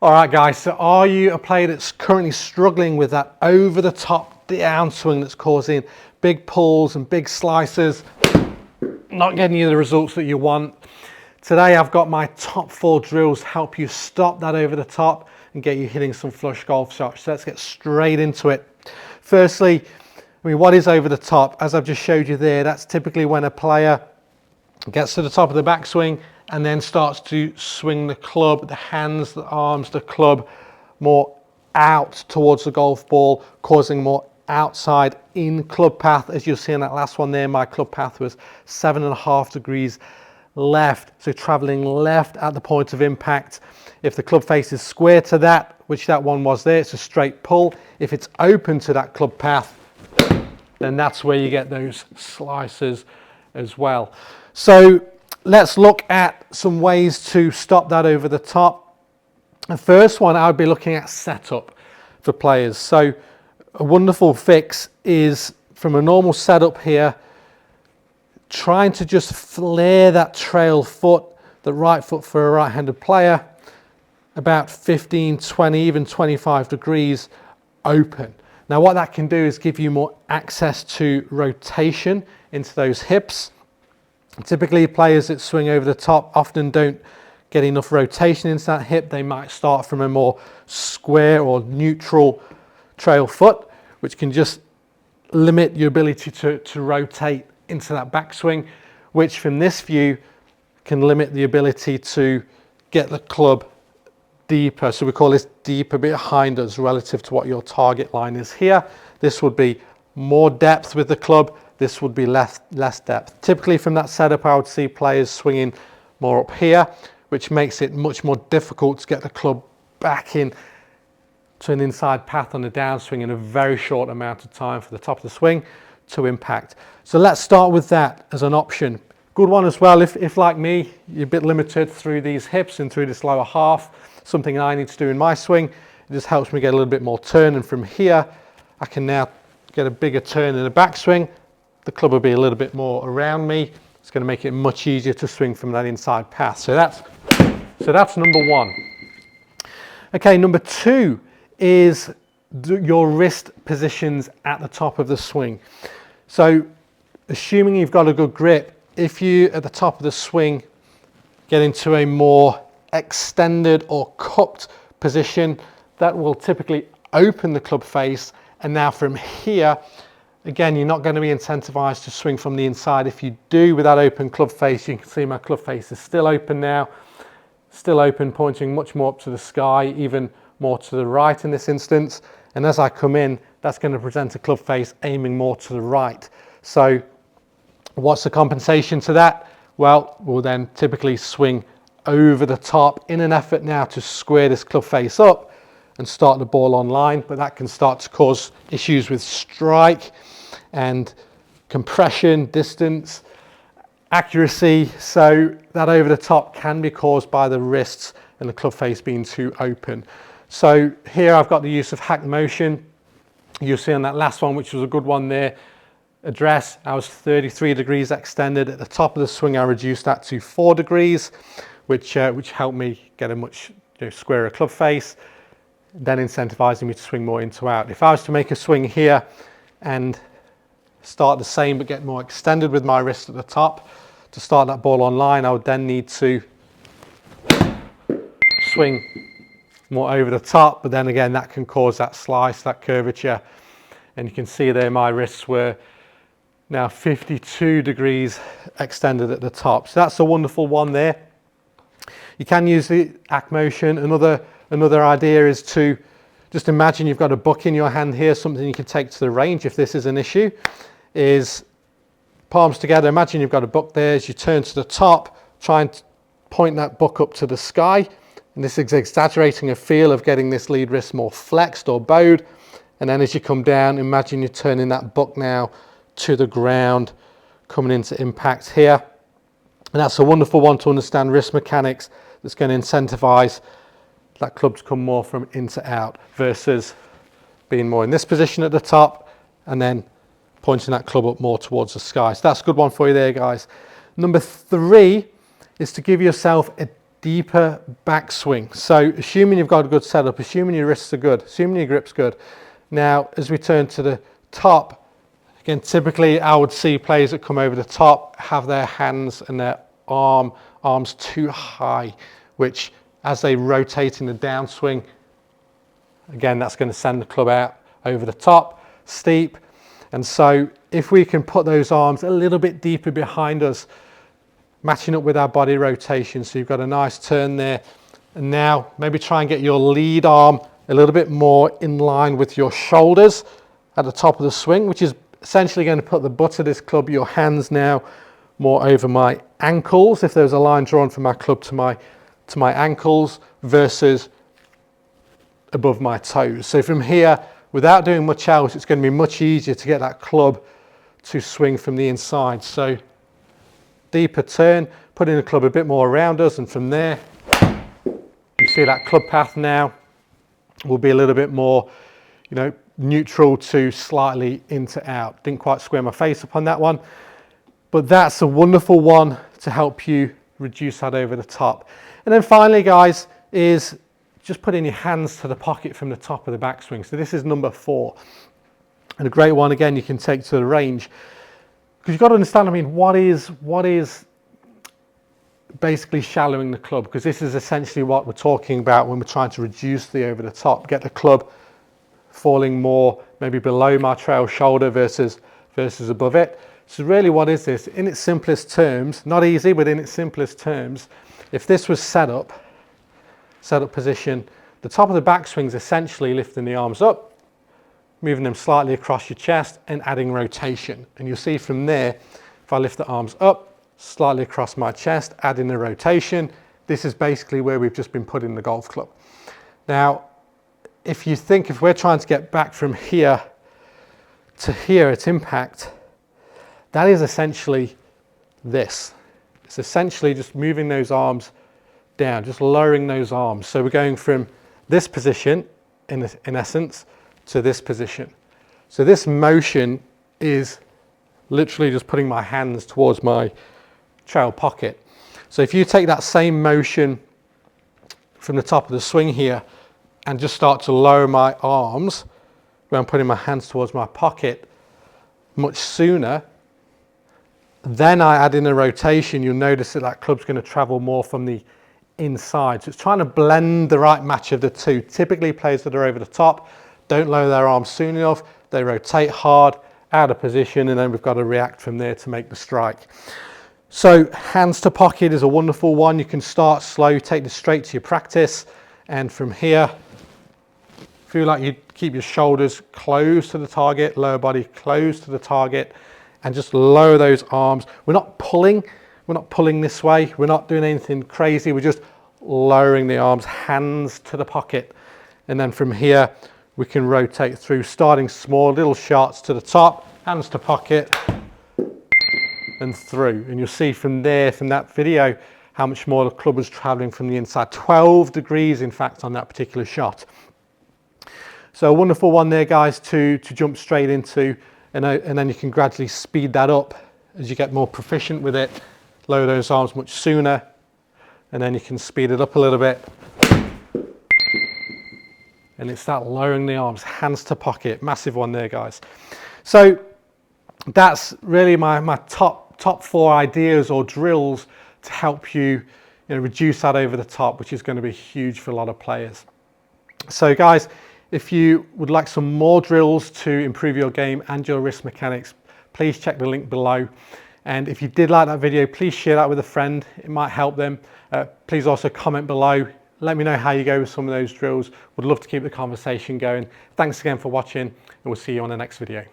All right, guys, so are you a player that's currently struggling with that over-the-top downswing that's causing big pulls and big slices, not getting you the results that you want? Today, I've got my top 4 drills to help you stop that over the top and get you hitting some flush golf shots. So let's get straight into it. Firstly, what is over the top? As I've just showed you there, that's typically when a player gets to the top of the backswing and then starts to swing the club, the hands, the arms, the club more out towards the golf ball, causing more outside in club path. As you'll see in that last one there, my club path was 7.5 degrees left, so traveling left at the point of impact. If the club face is square to that, which that one was there, it's a straight pull. If it's open to that club path, then that's where you get those slices as well. So let's look at some ways to stop that over the top. The first one, I would be looking at setup for players. So a wonderful fix is from a normal setup here, trying to just flare that trail foot, the right foot for a right-handed player, about 15, 20, even 25 degrees open. Now what that can do is give you more access to rotation into those hips. Typically players that swing over the top often don't get enough rotation into that hip. They might start from a more square or neutral trail foot, which can just limit your ability to rotate into that backswing, which from this view can limit the ability to get the club deeper. So we call this deeper behind us relative to what your target line is here. This would be more depth with the club. This would be less depth. Typically from that setup, I would see players swinging more up here, which makes it much more difficult to get the club back in to an inside path on the downswing in a very short amount of time for the top of the swing to impact. So let's start with that as an option. Good one as well, if like me, you're a bit limited through these hips and through this lower half, something I need to do in my swing. It just helps me get a little bit more turn, and from here, I can now get a bigger turn in the backswing. The club will be a little bit more around me. It's going to make it much easier to swing from that inside path. So that's number one. Okay, number two is your wrist positions at the top of the swing. So assuming you've got a good grip, if you at the top of the swing get into a more extended or cupped position, that will typically open the club face. And now from here, again, you're not going to be incentivized to swing from the inside. If you do with that open club face, you can see my club face is still open now, still open, pointing much more up to the sky, even more to the right in this instance. And as I come in, that's going to present a club face aiming more to the right. So what's the compensation to that? Well, we'll then typically swing over the top in an effort now to square this club face up and start the ball on line, but that can start to cause issues with strike and compression, distance, accuracy. So that over the top can be caused by the wrists and the club face being too open. So here I've got the use of hack motion. You'll see on that last one, which was a good one there, address, I was 33 degrees extended. At the top of the swing, I reduced that to 4 degrees, which helped me get a much squarer club face, then incentivizing me to swing more into out. If I was to make a swing here and start the same but get more extended with my wrist at the top to start that ball on line, I would then need to swing more over the top, but then again that can cause that slice, that curvature. And you can see there my wrists were now 52 degrees extended at the top. So that's a wonderful one there. You can use the hack motion. Another idea is to just imagine you've got a book in your hand here, something you can take to the range if this is an issue, is palms together. Imagine you've got a book there. As you turn to the top, try and point that book up to the sky. And this is exaggerating a feel of getting this lead wrist more flexed or bowed. And then as you come down, imagine you're turning that book now to the ground, coming into impact here. And that's a wonderful one to understand wrist mechanics that's going to incentivize that club to come more from in to out versus being more in this position at the top and then pointing that club up more towards the sky. So that's a good one for you there, guys. Number three is to give yourself a deeper backswing. So assuming you've got a good setup, assuming your wrists are good, assuming your grip's good. Now, as we turn to the top, again, typically I would see players that come over the top have their hands and their arms too high, which as they rotate in the downswing, again, that's going to send the club out over the top, steep. And so if we can put those arms a little bit deeper behind us, matching up with our body rotation, so you've got a nice turn there. And now maybe try and get your lead arm a little bit more in line with your shoulders at the top of the swing, which is essentially going to put the butt of this club, your hands now more over my ankles, if there's a line drawn from my club to my ankles, versus above my toes. So from here, without doing much else, it's going to be much easier to get that club to swing from the inside. So deeper turn, putting the club a bit more around us, and from there, you see that club path now will be a little bit more, neutral to slightly in to out. Didn't quite square my face up on that one, but that's a wonderful one to help you reduce that over the top. And then finally, guys, is just putting your hands to the pocket from the top of the backswing. So this is number 4. And a great one, again, you can take to the range. Because you've got to understand, what is basically shallowing the club? Because this is essentially what we're talking about when we're trying to reduce the over the top, get the club falling more maybe below my trail shoulder versus above it. So really, what is this? In its simplest terms, not easy, but in its simplest terms, if this was set up position, the top of the backswing is essentially lifting the arms up, moving them slightly across your chest and adding rotation. And you'll see from there, if I lift the arms up, slightly across my chest, adding the rotation, this is basically where we've just been putting the golf club. Now, if we're trying to get back from here to here at impact, that is essentially this. It's essentially just moving those arms down, just lowering those arms. So we're going from this position, in essence, to this position. So this motion is literally just putting my hands towards my trail pocket. So if you take that same motion from the top of the swing here and just start to lower my arms when I'm putting my hands towards my pocket much sooner, then I add in a rotation, you'll notice that that club's going to travel more from the inside. So it's trying to blend the right match of the two. Typically players that are over the top don't lower their arms soon enough, they rotate hard, out of position, and then we've got to react from there to make the strike. So hands to pocket is a wonderful one. You can start slow, take this straight to your practice, and from here, feel like you keep your shoulders close to the target, lower body close to the target, and just lower those arms. We're not pulling this way, we're not doing anything crazy, we're just lowering the arms, hands to the pocket. And then from here, we can rotate through, starting small, little shots to the top, hands to pocket, and through. And you'll see from there, from that video, how much more the club was traveling from the inside. 12 degrees, in fact, on that particular shot. So a wonderful one there, guys, to jump straight into, and then you can gradually speed that up as you get more proficient with it. Lower those arms much sooner, and then you can speed it up a little bit. And it's that lowering the arms, hands to pocket, massive one there, guys. So that's really my top 4 ideas or drills to help you, reduce that over the top, which is going to be huge for a lot of players. So guys, if you would like some more drills to improve your game and your wrist mechanics, please check the link below. And if you did like that video, please share that with a friend. It might help them. Please also comment below. Let me know how you go with some of those drills. Would love to keep the conversation going. Thanks again for watching, and we'll see you on the next video.